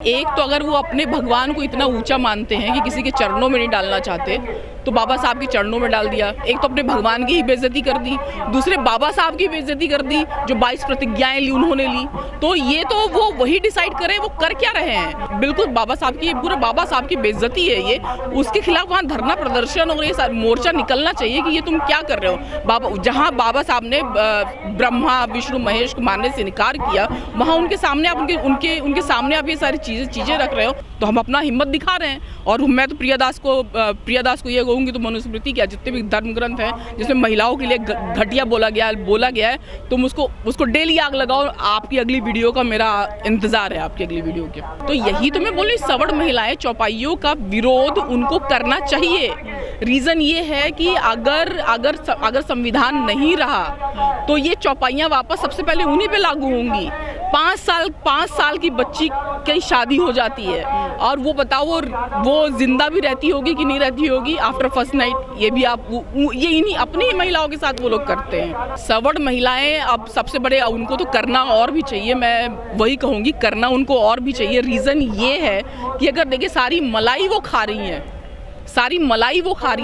एक तो अगर वो अपने भगवान को इतना ऊंचा मानते हैं कि किसी के चरणों में नहीं डालना चाहते, तो बाबा साहब के चरणों में डाल दिया। एक तो अपने भगवान की ही बेइज्जती कर दी, दूसरे बाबा साहब की बेइज्जती कर दी जो 22 प्रतिज्ञाएं ली उन्होंने ली। तो ये तो वो वही डिसाइड करें वो कर क्या रहे हैं। बिल्कुल बाबा साहब की, पूरा बाबा साहब की बेइज्जती है ये। उसके खिलाफ वहाँ धरना प्रदर्शन और ये मोर्चा निकलना चाहिए कि ये तुम क्या कर रहे हो। बाबा जहाँ बाबा साहब ने ब्रह्मा विष्णु महेश को मानने से इनकार किया, वहाँ उनके सामने आप उनके सामने आप ये सारी चीजें रख रहे हो, तो हम अपना हिम्मत दिखा रहे हैं। और मैं तो प्रियादास को ये कहूँगी, तो मनुस्मृति के जितने भी धर्म ग्रंथ हैं जिसमें महिलाओं के लिए घटिया बोला गया है, तुम उसको डेली आग लगाओ। आपकी अगली वीडियो का मेरा इंतजार है, आपकी अगली वीडियो के। तो यही तो मैं बोल रही, सवर्ण महिलाएं चौपाइयों का विरोध उनको करना चाहिए। रीजन ये है कि अगर संविधान नहीं रहा तो ये चौपाइयाँ वापस सबसे पहले उन्हीं पे लागू होंगी। 5 साल की बच्ची की शादी हो जाती है और वो बताओ वो जिंदा भी रहती होगी कि नहीं रहती होगी आफ्टर फर्स्ट नाइट। ये भी ये इन्हीं अपनी ही महिलाओं के साथ वो लोग करते हैं। सवर्ण महिलाएं अब सबसे बड़े, उनको तो करना और भी चाहिए। मैं वही कहूँगी, करना उनको और भी चाहिए। रीज़न ये है कि अगर देखिए सारी मलाई वो खा रही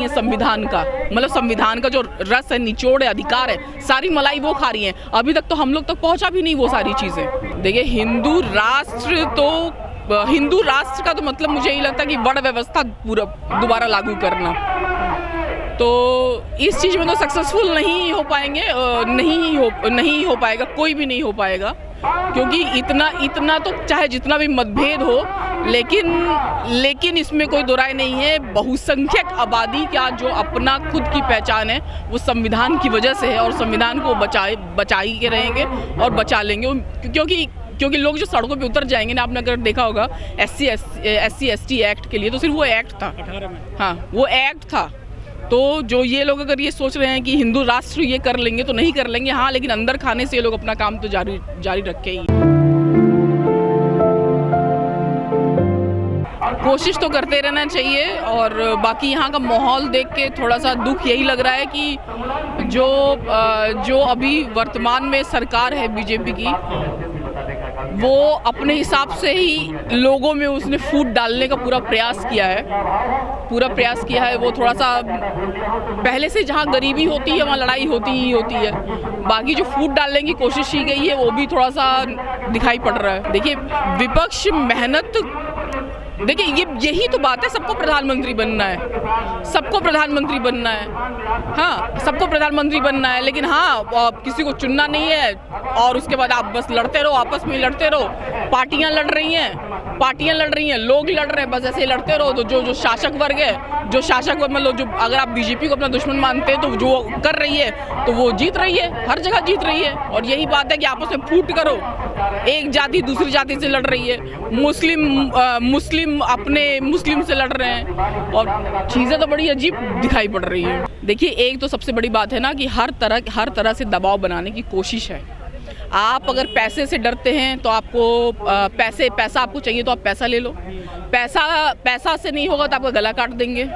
हैं, संविधान का, मतलब संविधान का जो रस है, निचोड़ है, अधिकार है, सारी मलाई वो खा रही हैं। अभी तक तो हम लोग तक पहुंचा भी नहीं वो सारी चीज़ें। देखिए हिंदू राष्ट्र का तो मतलब मुझे यही लगता है कि वर्ण व्यवस्था पूरा दोबारा लागू करना। तो इस चीज़ में तो सक्सेसफुल नहीं हो पाएंगे, नहीं हो पाएगा, कोई भी नहीं हो पाएगा। क्योंकि इतना तो चाहे जितना भी मतभेद हो, लेकिन इसमें कोई दो राय नहीं है, बहुसंख्यक आबादी का जो अपना खुद की पहचान है वो संविधान की वजह से है। और संविधान को बचाई के रहेंगे और बचा लेंगे। क्योंकि लोग जो सड़कों पे उतर जाएंगे ना, आपने अगर देखा होगा SC/ST एक्ट के लिए, तो सिर्फ वो एक्ट था 18 में। हाँ, वो एक्ट था। तो जो ये लोग अगर ये सोच रहे हैं कि हिंदू राष्ट्र ये कर लेंगे, तो नहीं कर लेंगे। हाँ, लेकिन अंदर खाने से ये लोग अपना काम तो जारी रखे ही। कोशिश तो करते रहना चाहिए। और बाकी यहाँ का माहौल देख के थोड़ा सा दुख यही लग रहा है कि जो अभी वर्तमान में सरकार है बीजेपी की, वो अपने हिसाब से ही लोगों में उसने फूट डालने का पूरा प्रयास किया है। वो थोड़ा सा पहले से जहाँ गरीबी होती है वहाँ लड़ाई होती है। बाकी जो फूट डालने की कोशिश की गई है वो भी थोड़ा सा दिखाई पड़ रहा है। देखिए विपक्ष मेहनत, देखिए यही तो बात है, सबको प्रधानमंत्री बनना है। हाँ, सबको प्रधानमंत्री बनना है, लेकिन हाँ किसी को चुनना नहीं है। और उसके बाद आप बस लड़ते रहो, आपस में लड़ते रहो। पार्टियां लड़ रही हैं, लोग लड़ रहे हैं, बस ऐसे ही लड़ते रहो। तो जो शासक वर्ग है, मतलब जो अगर आप बीजेपी को अपना दुश्मन मानते हैं, तो जो कर रही है तो वो जीत रही है, हर जगह जीत रही है। और यही बात है कि आपस में फूट करो। एक जाति दूसरी जाति से लड़ रही है, मुस्लिम अपने मुस्लिम से लड़ रहे हैं, और चीज़ें तो बड़ी अजीब दिखाई पड़ रही है। देखिए एक तो सबसे बड़ी बात है ना कि हर तरह से दबाव बनाने की कोशिश है। आप अगर पैसे से डरते हैं तो आपको पैसा आपको चाहिए तो आप पैसा ले लो। पैसा से नहीं होगा तो आपका गला काट देंगे।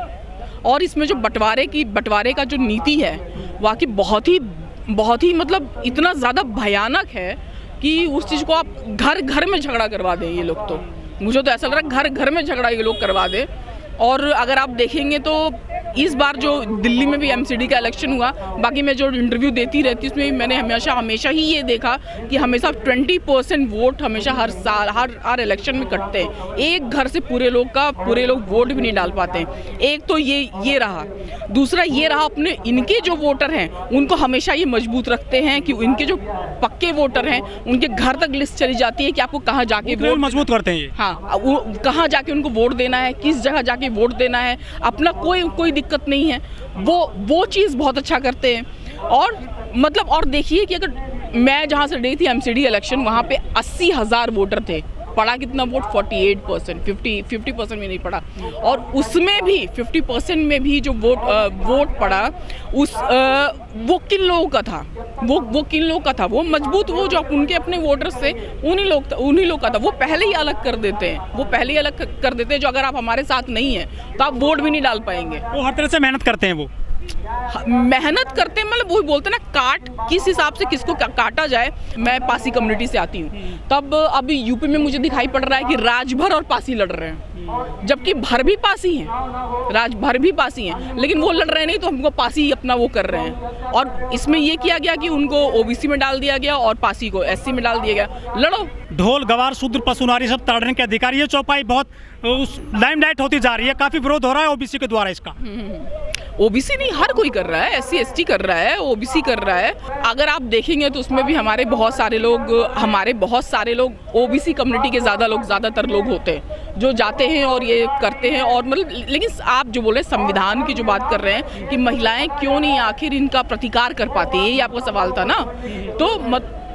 और इसमें जो बंटवारे का जो नीति है, वाकई बहुत ही मतलब इतना ज़्यादा भयानक है कि उस चीज़ को आप घर में झगड़ा करवा दें ये लोग। तो मुझे तो ऐसा लग रहा है घर में झगड़ा ये लोग करवा दें। और अगर आप देखेंगे तो इस बार जो दिल्ली में भी MCD का इलेक्शन हुआ, बाकी मैं जो इंटरव्यू देती रहती हूँ उसमें मैंने हमेशा ही ये देखा कि हमेशा 20% वोट हमेशा हर साल हर इलेक्शन में कटते हैं। एक घर से पूरे लोग वोट भी नहीं डाल पाते हैं। एक तो ये रहा, दूसरा ये रहा, अपने इनके जो वोटर हैं उनको हमेशा ये मजबूत रखते हैं कि इनके जो पक्के वोटर हैं उनके घर तक लिस्ट चली जाती है कि आपको कहाँ जाके वोट मजबूत करते हैं। हाँ, कहाँ जाके उनको वोट देना है, किस जगह जाके वोट देना है, अपना कोई दिक्कत नहीं है। वो चीज़ बहुत अच्छा करते हैं। और देखिए कि अगर मैं जहाँ से गई थी MCD इलेक्शन, वहाँ पे 80,000 वोटर थे। पड़ा कितना वोट? 48%, 50% में नहीं पड़ा। और उसमें भी 50% में भी जो वोट पड़ा वो किन लोगों का था? वो किन लोग का था? वो मजबूत, वो जो उनके अपने वोटर्स थे उन्हीं लोग का था। वो पहले ही अलग कर देते हैं, जो अगर आप हमारे साथ नहीं हैं तो आप वोट भी नहीं डाल पाएंगे। वो हर तरह से मेहनत करते हैं वो। मेहनत करते हैं, मतलब वही बोलते हैं ना, काट किस हिसाब से किसको काटा जाए। मैं पासी कम्युनिटी से आती हूँ, तब अभी यूपी में मुझे दिखाई पड़ रहा है कि राजभर और पासी लड़ रहे हैं, जबकि भर भी पासी हैं, राजभर भी पासी हैं, लेकिन वो लड़ रहे नहीं, तो हमको पासी ही अपना वो कर रहे हैं। और इसमें ये किया गया कि उनको ओबीसी में डाल दिया गया और पासी को एससी में डाल दिया गया। लड़ो। ढोल गवार शूद्र पशु नारी सब ताड़ने के अधिकारी, ये चौपाई बहुत लाइमलाइट होती जा रही है, काफी विरोध हो रहा है ओबीसी के द्वारा इसका। ओबीसी नहीं, हर कोई कर रहा है, एससी एसटी कर रहा है, ओबीसी कर रहा है। अगर आप देखेंगे तो उसमें भी हमारे बहुत सारे लोग ओबीसी कम्युनिटी के ज़्यादातर लोग होते हैं जो जाते हैं और ये करते हैं। और मतलब लेकिन आप जो बोले संविधान की जो बात कर रहे हैं कि महिलाएं क्यों नहीं आखिर इनका प्रतिकार कर पाती, यही आपका सवाल था ना। तो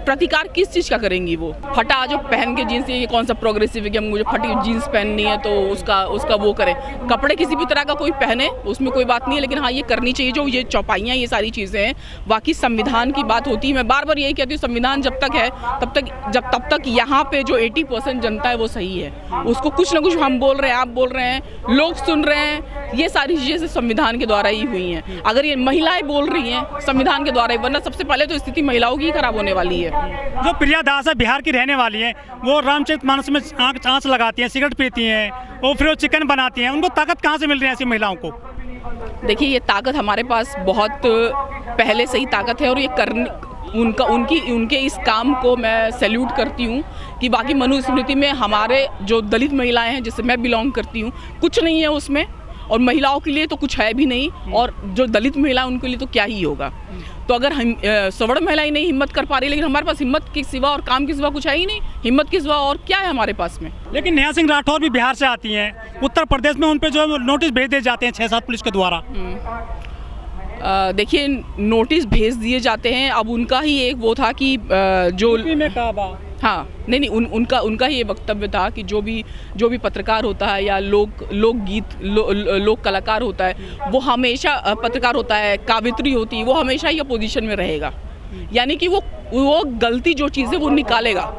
प्रतिकार किस चीज़ का करेंगी? वो फटा जो पहन के जीन्स, ये कौन सा प्रोग्रेसिव है कि मुझे फटी जीन्स पहननी है तो उसका वो करें। कपड़े किसी भी तरह का कोई पहने, उसमें कोई बात नहीं है, लेकिन हाँ ये करनी चाहिए जो ये चौपाइयाँ, ये सारी चीज़ें हैं। बाकी संविधान की बात होती है, मैं बार बार यही कहती हूँ, संविधान जब तक है तब तक यहाँ पे जो 80% जनता है वो सही है। उसको कुछ ना कुछ हम बोल रहे हैं, आप बोल रहे हैं, लोग सुन रहे हैं, ये सारी चीज़ें संविधान के द्वारा ही हुई हैं। अगर ये महिलाएं बोल रही हैं संविधान के द्वारा ही, वरना सबसे पहले तो स्थिति महिलाओं की ही खराब होने वाली है। जो प्रिया दास है, बिहार की रहने वाली है, वो रामचरितमानस में आँच लगाती हैं, सिगरेट पीती हैं, वो फिर वो चिकन बनाती हैं, उनको ताकत कहाँ से मिल रही है ऐसी महिलाओं को? देखिए, ये ताकत हमारे पास बहुत पहले से ही ताकत है, और ये उनके इस काम को मैं सैल्यूट करती हूँ कि बाकी मनुस्मृति में हमारे जो दलित महिलाएं हैं, जिससे मैं बिलोंग करती हूँ, कुछ नहीं है उसमें, और महिलाओं के लिए तो कुछ है भी नहीं, और जो दलित महिला उनके लिए तो क्या ही होगा। तो अगर हम सवर्ण महिलाएं नहीं हिम्मत कर पा रही, लेकिन हमारे पास हिम्मत के सिवा और काम के सिवा कुछ है ही नहीं, हिम्मत के सिवा और क्या है हमारे पास में। लेकिन नेहा सिंह राठौर भी बिहार से आती हैं, उत्तर प्रदेश में उन पे जो नोटिस भेज दिए जाते हैं 6-7 पुलिस के द्वारा। देखिए, नोटिस भेज दिए जाते हैं। अब उनका ही एक वो था कि जो हाँ नहीं उनका ही ये वक्तव्य था कि जो भी पत्रकार होता है या लोकगीत लोक कलाकार होता है, वो हमेशा पत्रकार होता है, कावित्री होती है, वो हमेशा ही अपोजिशन में रहेगा। यानी कि वो गलती जो चीज़ है वो निकालेगा।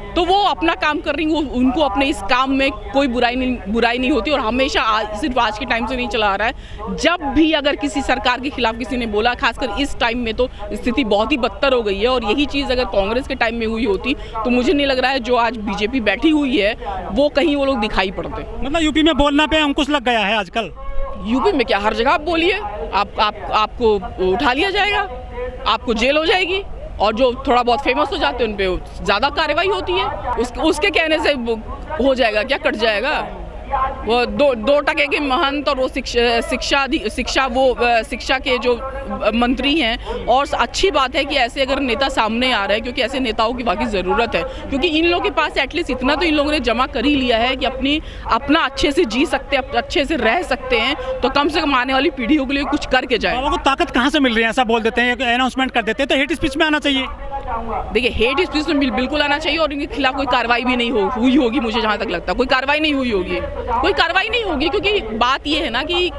तो वो अपना काम कर रही हैं, उनको अपने इस काम में कोई बुराई नहीं होती। और हमेशा सिर्फ आज के टाइम से नहीं चला आ रहा है, जब भी अगर किसी सरकार के खिलाफ किसी ने बोला, खासकर इस टाइम में तो स्थिति बहुत ही बदतर हो गई है। और यही चीज़ अगर कांग्रेस के टाइम में हुई होती तो मुझे नहीं लग रहा है जो आज बीजेपी बैठी हुई है वो कहीं वो लोग दिखाई पड़ते। मतलब यूपी में बोलना पे अंकुश लग गया है आजकल। यूपी में क्या, हर जगह आप बोलिए, आपको उठा लिया जाएगा, आपको जेल हो जाएगी। और जो थोड़ा बहुत फेमस हो जाते हैं उन पे ज़्यादा कार्रवाई होती है। उसके कहने से हो जाएगा क्या, कट जाएगा? वो 2% के महंत और वो शिक्षा के जो मंत्री हैं। और अच्छी बात है कि ऐसे अगर नेता सामने आ रहे हैं, क्योंकि ऐसे नेताओं की वाकई ज़रूरत है। क्योंकि इन लोगों के पास एटलीस्ट इतना तो इन लोगों ने जमा कर ही लिया है कि अपना अच्छे से जी सकते हैं, अच्छे से रह सकते हैं, तो कम से कम आने वाली पीढ़ियों के लिए कुछ करके जाए। लोगों को ताकत कहाँ से मिल रही है? ऐसा बोल देते हैं, अनाउंसमेंट कर देते हैं, तो हेट स्पीच में आना चाहिए। देखिए, हेट स्पीच में बिल्कुल आना चाहिए, और इनके खिलाफ कोई कार्रवाई भी नहीं हुई होगी। मुझे जहाँ तक लगता है कोई कार्रवाई नहीं हुई होगी, क्योंकि बात ये है ना कि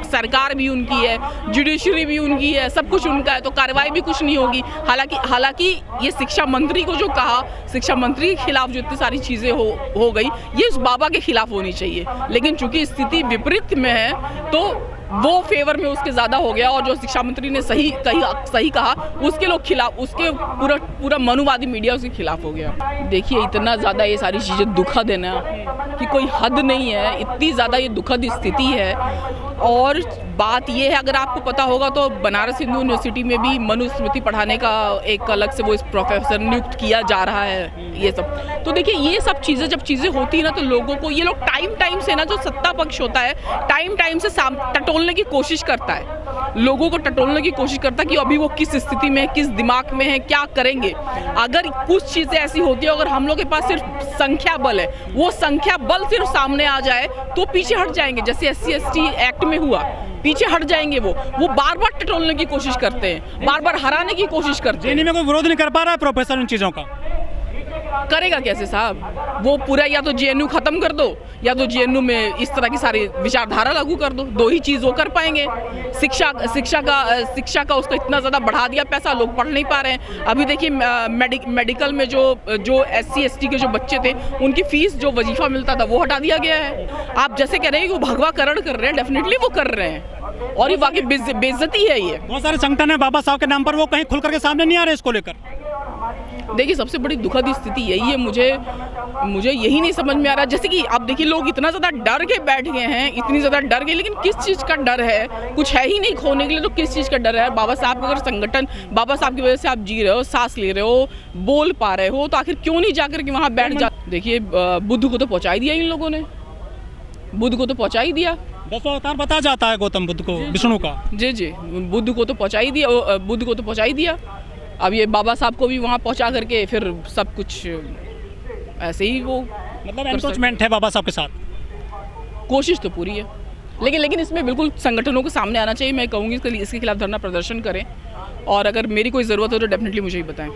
सरकार भी उनकी है, जुडिशरी भी उनकी है, सब कुछ उनका है, तो कार्रवाई भी कुछ नहीं होगी। हालांकि ये शिक्षा मंत्री को जो कहा, शिक्षा मंत्री के खिलाफ जो इतनी सारी चीज़ें हो गई, ये उस बाबा के खिलाफ होनी चाहिए। लेकिन चूंकि स्थिति विपरीत में है तो वो फेवर में उसके ज़्यादा हो गया, और जो शिक्षा मंत्री ने सही कहा उसके लोग खिलाफ, उसके पूरा मनुवादी मीडिया उसके खिलाफ हो गया। देखिए, इतना ज़्यादा ये सारी चीज़ें दुखद है ना कि कोई हद नहीं है, इतनी ज़्यादा ये दुखद स्थिति है। और बात ये है, अगर आपको पता होगा तो बनारस हिंदू यूनिवर्सिटी में भी मनुस्मृति पढ़ाने का एक अलग से वो इस प्रोफेसर नियुक्त किया जा रहा है, ये सब। तो देखिए, ये सब चीज़ें जब चीज़ें होती है ना, तो लोगों को, ये लोग टाइम से ना, जो सत्ता पक्ष होता है टाइम से टटोलने की कोशिश करता है, लोगों को टटोलने की कोशिश करता है कि अभी वो किस स्थिति में है, किस दिमाग में है, क्या करेंगे। अगर कुछ चीज़ें ऐसी होती है, अगर हम लोग के पास सिर्फ संख्या बल है, वो संख्या बल सिर्फ सामने आ जाए तो पीछे हट जाएंगे। जैसे SC/ST एक्ट में हुआ, पीछे हट जाएंगे। वो बार बार टटोलने की कोशिश करते हैं, बार बार हराने की कोशिश करते हैं। में कोई विरोध नहीं कर पा रहा है प्रोफेसर इन चीज़ों का। करेगा कैसे साहब? वो पूरा या तो जेएनयू खत्म कर दो या तो जेएनयू में इस तरह की सारी विचारधारा लागू कर दो, दो ही चीज़ वो कर पाएंगे। शिक्षा का उसका इतना ज़्यादा बढ़ा दिया पैसा, लोग पढ़ नहीं पा रहे हैं। अभी देखिए मेडिकल में जो SC ST के जो बच्चे थे उनकी फीस जो वजीफा मिलता था वो हटा दिया गया है। आप जैसे कह रहे हैं कि वो भगवाकरण कर रहे हैं, डेफिनेटली वो कर रहे हैं और ये वाकई बेइज्जती है। ये बहुत सारे संगठन है बाबा साहब के नाम पर, वो कहीं खुल करके सामने नहीं आ रहे इसको लेकर। देखिए सबसे बड़ी दुखद स्थिति यही है, मुझे यही नहीं समझ में आ रहा। जैसे कि आप देखिए लोग इतना ज़्यादा डर के बैठ गए हैं, इतनी ज़्यादा डर गए, लेकिन किस चीज़ का डर है? कुछ है ही नहीं खोने के लिए, तो किस चीज़ का डर है? बाबा साहब का अगर संगठन, बाबा साहब की वजह से आप जी रहे हो, सांस ले रहे हो, बोल पा रहे हो, तो आखिर क्यों नहीं जाकर के वहाँ बैठ जा? देखिए बुद्ध को तो पहुँचा ही दिया इन लोगों ने, बुद्ध को तो पहुँचा ही दिया। 10 अवतार बताया जाता है गौतम बुद्ध को, विष्णु का। जी बुद्ध को तो पहुँचा ही दिया, बुद्ध को तो पहुँचा ही दिया। अब ये बाबा साहब को भी वहाँ पहुँचा करके फिर सब कुछ ऐसे ही वो मतलब एनक्रोचमेंट है बाबा साहब के साथ। कोशिश तो पूरी है, लेकिन इसमें बिल्कुल संगठनों को सामने आना चाहिए। मैं कहूँगी इसके खिलाफ धरना प्रदर्शन करें और अगर मेरी कोई ज़रूरत हो तो डेफिनेटली मुझे ही बताएं।